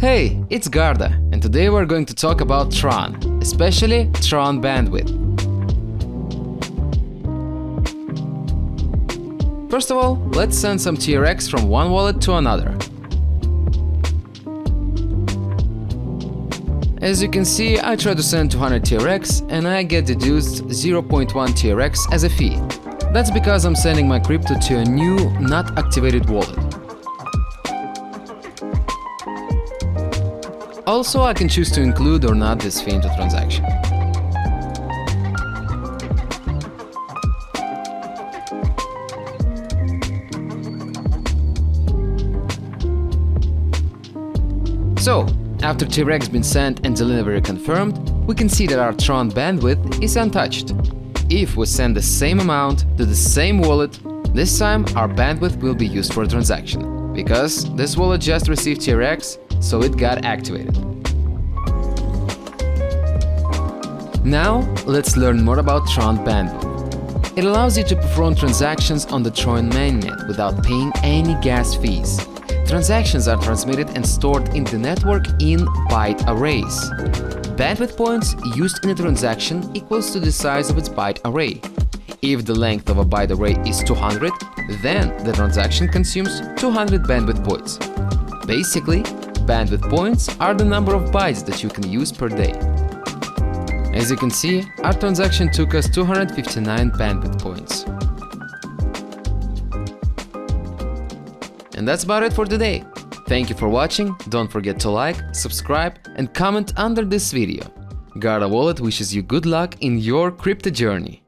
Hey, it's Guarda, and today we're going to talk about Tron, especially Tron Bandwidth. First of all, let's send some TRX from one wallet to another. As you can see, I try to send 200 TRX and I get deduced 0.1 TRX as a fee. That's because I'm sending my crypto to a new, not activated wallet. Also, I can choose to include or not this fee into transaction. So, after TRX been sent and delivery confirmed, we can see that our Tron bandwidth is untouched. If we send the same amount to the same wallet, this time our bandwidth will be used for a transaction, because this wallet just received TRX, so it got activated. Now, let's learn more about Tron Bandwidth. It allows you to perform transactions on the Tron mainnet without paying any gas fees. Transactions are transmitted and stored in the network in byte arrays. Bandwidth points used in a transaction equals to the size of its byte array. If the length of a byte array is 200, then the transaction consumes 200 bandwidth points. Basically, bandwidth points are the number of bytes that you can use per day. As you can see, our transaction took us 259 bandwidth points. And that's about it for today. Thank you for watching, don't forget to like, subscribe and comment under this video. Guarda Wallet wishes you good luck in your crypto journey.